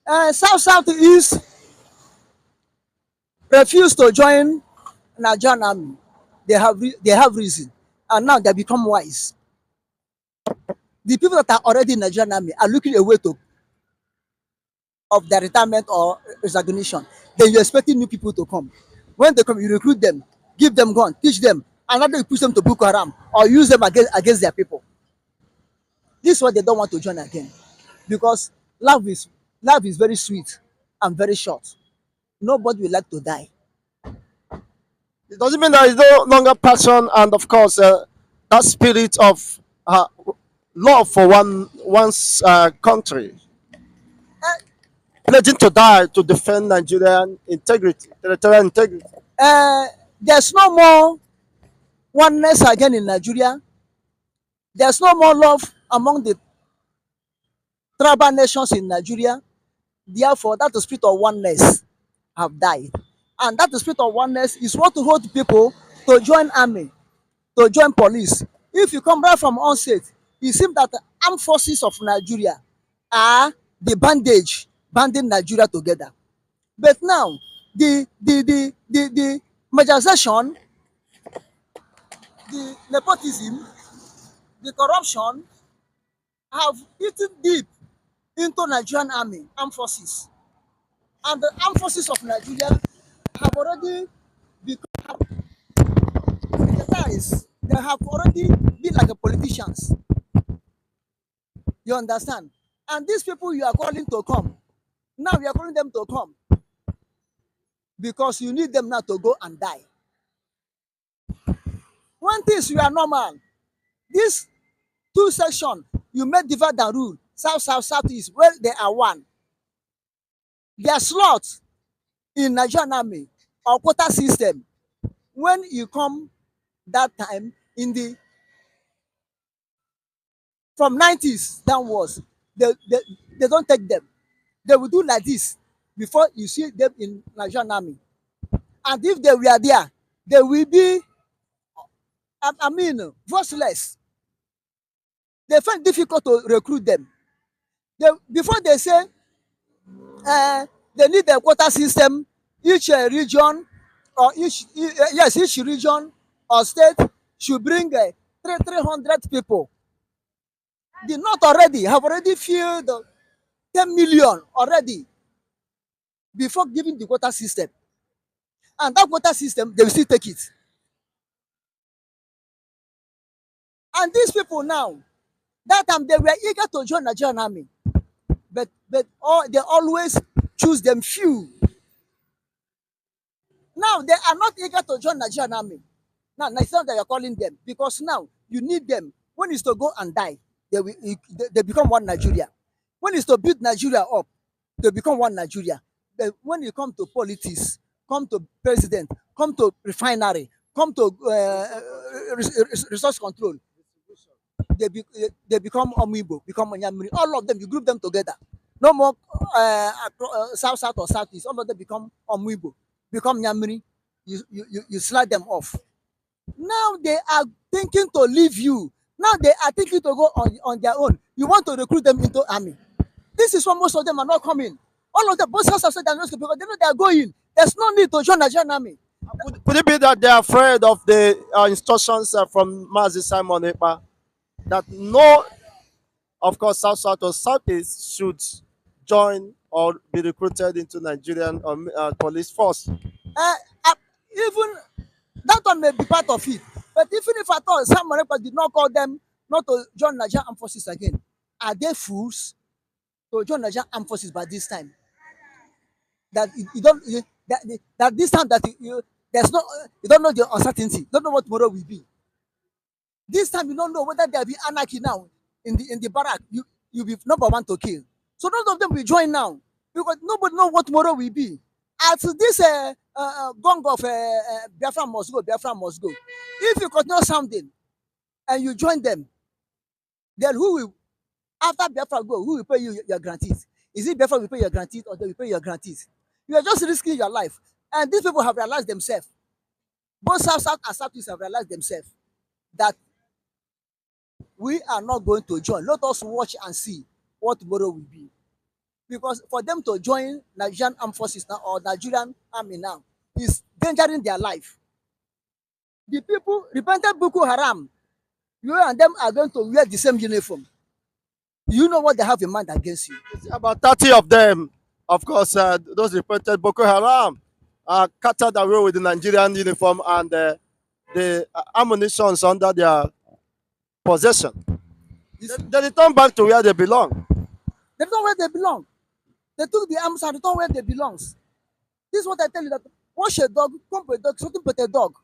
South-Southeast refused to join Nigerian army. They have reason, and now they become wise. The people that are already in Nigerian army are looking away to of their retirement or resignation. Then you're expecting new people to come. When they come, you recruit them, give them gun, teach them, and then you push them to Boko Haram or use them against their people. This is what they don't want to join again, because life is life is very sweet and very short. Nobody will like to die. It doesn't mean there is no longer passion and, of course, that spirit of love for one's country, Uh, pledging to die to defend Nigerian integrity, territorial integrity. uh, there's no more oneness again in Nigeria. There's no more love among the tribal nations in Nigeria. Therefore, that spirit of oneness have died. And that spirit of oneness is what to hold people to join army, to join police. If you come right from onset, it seems that the armed forces of Nigeria are the banding Nigeria together. But now, the marginalization, the nepotism, the corruption have eaten deep into Nigerian army, armed forces. And the armed forces of Nigeria have already become guys. They have already been like a politicians. You understand? And these people you are calling to come, now you are calling them to come because you need them now to go and die. One thing is you are normal. This two section you made divide and rule. South, south, southeast, where they are one. Their slots in Nigerian army or quota system. When you come that time in the from 90s downwards, they, they don't take them. They will do like this before you see them in Nigerian army. And if they were there, they will be, voiceless. They find difficult to recruit them. Before they say they need a quota system, each region or each region or state should bring 300 people. The North already have already filled 10 million already before giving the quota system. And that quota system, they will still take it. And these people now, that time they were eager to join Nigerian army, but they always choose them few. Now they are not eager to join Nigerian army. Now it's not that you're calling them because now you need them. When it's to go and die, they become one Nigeria. When it's to build Nigeria up, they become one Nigeria. But when you come to politics, come to president, come to refinery, come to resource control, they become Omibo, become Onyamiri. All of them, you group them together. No more south, south or southeast. All of them become Omibo, become Nyamiri. You slide them off. Now they are thinking to leave you. Now they are thinking to go on their own. You want to recruit them into army. This is why most of them are not coming. All of the both sides have said they're not going because they know they are going. There's no need to join Nigerian army. Could it be that they are afraid of the instructions from Mazi Simon Ekpa that no, of course, South South or Southeast should join or be recruited into Nigerian police force? Uh, uh, Even that one may be part of it. But even if I thought Simon Ekpa did not call them not to join Nigerian armed forces again, are they fools to join Nigerian armed forces by this time? That you don't that this time that there's no you don't know the uncertainty, you don't know what tomorrow will be. This time you don't know whether there will be anarchy now in the barrack. You be number one to kill. So none of them will join now because nobody know what tomorrow will be. At this gong of Biafra must go, Biafra must go. If you continue sounding and you join them, then who will after Biafra go? Who will pay you your grantees? Is it Biafra will pay your grantees or they will pay your grantees? You are just risking your life. And these people have realized themselves. Both South South and Southeast have realized themselves that we are not going to join. Let us watch and see what tomorrow will be. because for them to join Nigerian armed forces now or Nigerian army now is endangering their life. The people repented Boko Haram, you and them are going to wear the same uniform. You know what they have in mind against you. About 30 of them, of course, those reported Boko Haram carted away with the Nigerian uniform and the ammunitions under their possession. They return back to where they belong. They don't know where they belong. They took the arms and returned where they belongs. This is what I tell you, that wash a dog, comb a dog, something but a dog.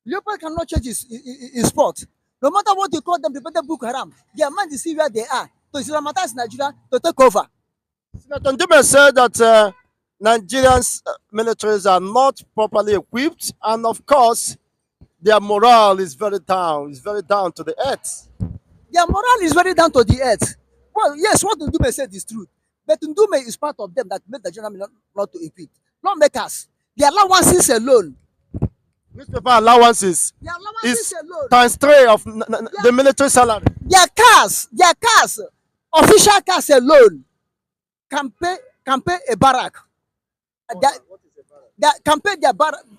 Leopard cannot change his spot. No matter what you call them, reported Boko Haram, their mind is see where they are. To Islamatize Nigeria to take over. Senator Ndume said that Nigerians militaries are not properly equipped, and of course, their morale is very down. It's very down to the earth. Their morale is very down to the earth. Well, yes, what Ndume said is true. But Ndume is part of them that made the general not to equip. Lawmakers, the allowances alone. Newspaper allowances The allowances is alone. times 3 of the military salary. Their cars, official cars alone can pay a barrack. That can pay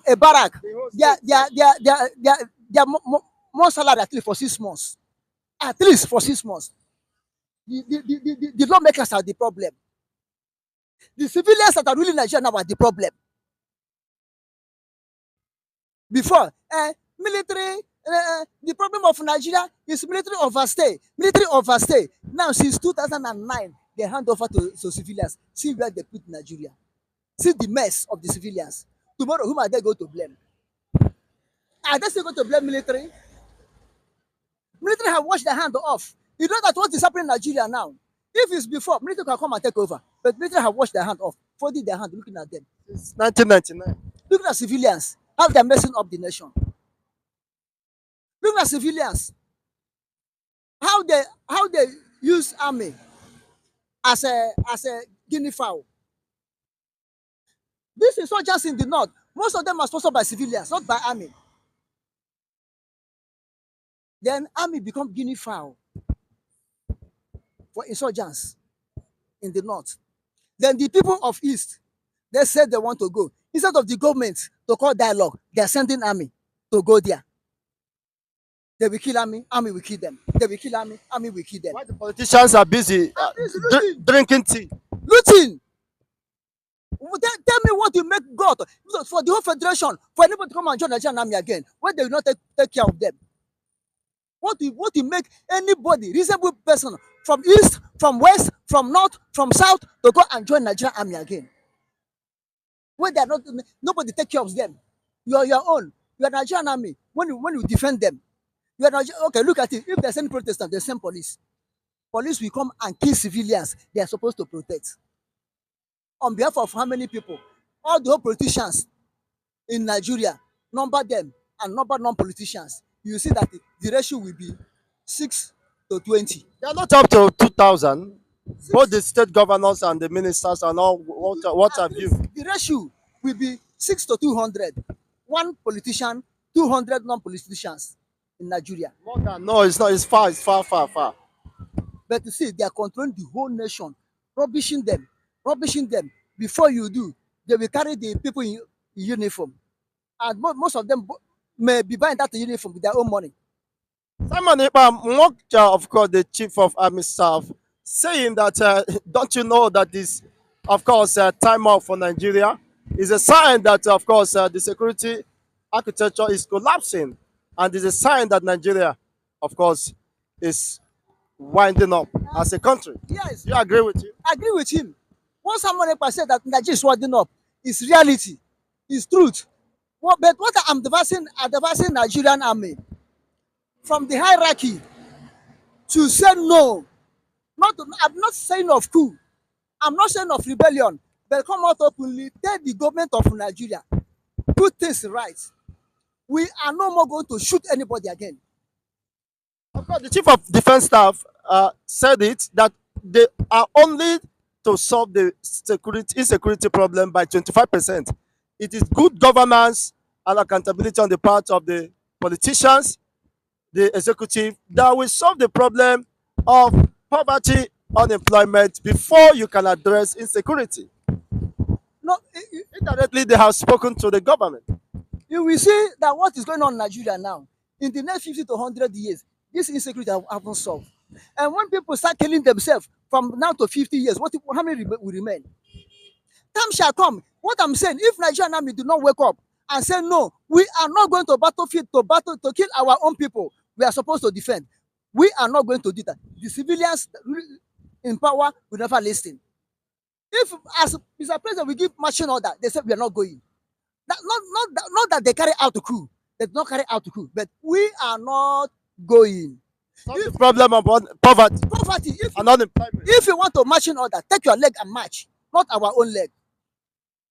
a barrack. Their more salary at least for 6 months. At least for 6 months. The lawmakers are the problem. The civilians that are ruling Nigeria now are the problem. Before, military, the problem of Nigeria is military overstay. Military overstay. Now, since 2009, they hand over to civilians. See where they put Nigeria. See the mess of the civilians. Tomorrow, whom are they going to blame? Are they still going to blame military? Military have washed their hand off. You know that what is happening in Nigeria now? If it's before, military can come and take over. But military have washed their hand off, folding their hand, looking at them. It's 1999. Looking at civilians, how they're messing up the nation. Looking at civilians, how they use army as a guinea fowl. This is not just in the north. Most of them are sponsored by civilians, not by army. Then army become guinea fowl for insurgents in the north. Then the people of east, they said they want to go. Instead of the government to call dialogue, they are sending army to go there. They will kill army will kill them. They will kill army will kill them. Why the politicians are busy drinking tea? Looting. Tell me what you make God for the whole federation, for anybody to come and join Nigerian army again, when they will not take care of them. What you make anybody, reasonable person from east, from west, from north, from south to go and join Nigerian army again? When they are not, nobody take care of them. You are your own. You are Nigerian army. When you defend them, you are Nigerian. Okay, look at it. If there's any protestant, they send police. Police will come and kill civilians they are supposed to protect. On behalf of how many people? All the whole politicians in Nigeria, number them and number non-politicians. You see that the ratio will be 6 to 20. They are not up to 2,000. Both the state governors and the ministers and all. What have you? The ratio will be 6 to 200. One politician, 200 non-politicians in Nigeria. More than, no, it's not. It's far. It's far, far, far. But you see, they are controlling the whole nation, rubbishing them. Before you do, they will carry the people in uniform, and most of them may be buying that uniform with their own money. Simon Ekpa, of course, the chief of army staff, saying that don't you know that this, of course, time off for Nigeria is a sign that, of course, the security architecture is collapsing, and is a sign that Nigeria, of course, is winding up as a country. Yes, Do you agree with you? I agree with him. Once someone said that Nigeria is winding up, it's reality, it's truth. But what I'm advising Nigerian army from the hierarchy to say no. I'm not saying of coup. I'm not saying of rebellion. But come out openly, tell the government of Nigeria, put things right. We are no more going to shoot anybody again. Of course, the chief of defense staff said it that they are only to solve the insecurity problem by 25%. It is good governance and accountability on the part of the politicians, the executive, that will solve the problem of poverty unemployment before you can address insecurity. No, Indirectly, they have spoken to the government. you will see that what is going on in Nigeria now, in the next 50 to 100 years, this insecurity haven't solved. And when people start killing themselves from now to 50 years, how many will remain? Time shall come. What I'm saying, if Nigerian army do not wake up and say, no, we are not going to battlefield to battle to kill our own people we are supposed to defend, we are not going to do that. The civilians in power will never listen. If, as Mr. President, we give marching order, they say we are not going. Not that they carry out the coup. They do not carry out the coup, but we are not going. Solve the problem of poverty Poverty, and unemployment. if you want to march in order, take your leg and march, not our own leg.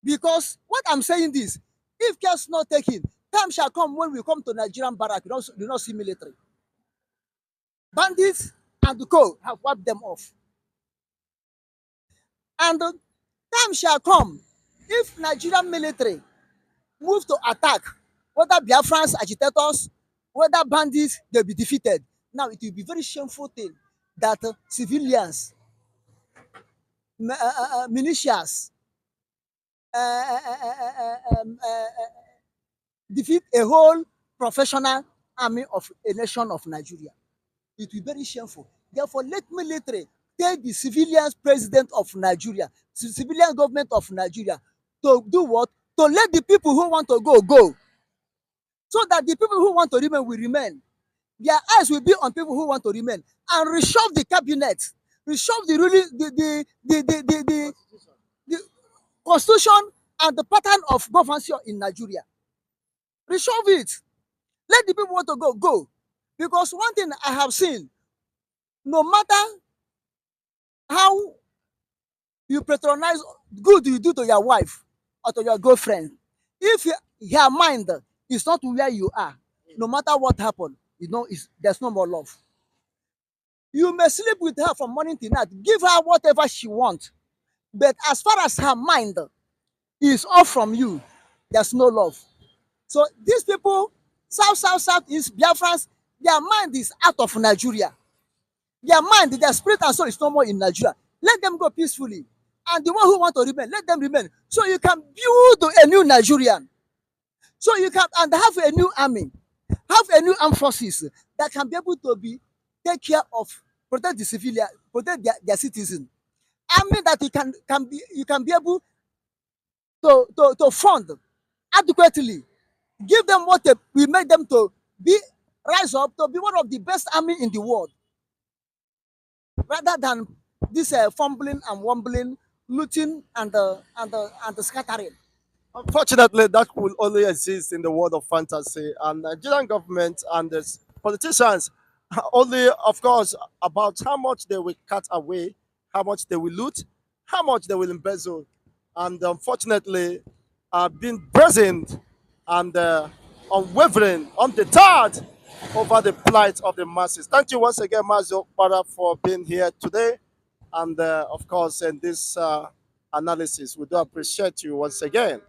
Because what I'm saying is, if care is not taken, time shall come when we come to Nigerian barrack, you do not see military. Bandits and the co have wiped them off. And the time shall come, if Nigerian military move to attack, whether Biafrans, agitators, whether bandits, they'll be defeated. Now, it will be very shameful thing that civilians, militias, defeat a whole professional army of a nation of Nigeria. It will be very shameful. Therefore, let military take the civilian president of Nigeria, civilian government of Nigeria, to do what? To let the people who want to go, go. So that the people who want to remain will remain. Their eyes will be on people who want to remain. And reshuffle the cabinet, reshuffle the ruling, the constitution and the pattern of governance in Nigeria. Reshuffle it. Let the people want to go, go. Because one thing I have seen, no matter how you patronize good you do to your wife or to your girlfriend, if her mind is not where you are, no matter what happen, there's no more love. You may sleep with her from morning to night, give her whatever she wants, but as far as her mind is off from you, there's no love. So these people, south, east, Biafrans, their mind is out of Nigeria. Their mind, their spirit and soul is no more in Nigeria. Let them go peacefully. And the one who want to remain, let them remain. So you can build a new Nigerian. So you can and have a new army, have a new armed forces that can be able to take care of, protect the civilian, protect their citizens. Army that you can be able to fund adequately. Give them what we make them to be rise up to be one of the best army in the world, rather than this fumbling and wombling, looting and scattering. Unfortunately, that will only exist in the world of fantasy, and Nigerian government and the politicians are only, of course, about how much they will cut away, how much they will loot, how much they will embezzle, and unfortunately, being present and unwavering, undeterred over the plight of the masses. Thank you once again, Mazio Para, for being here today, and of course, in this analysis, we do appreciate you once again.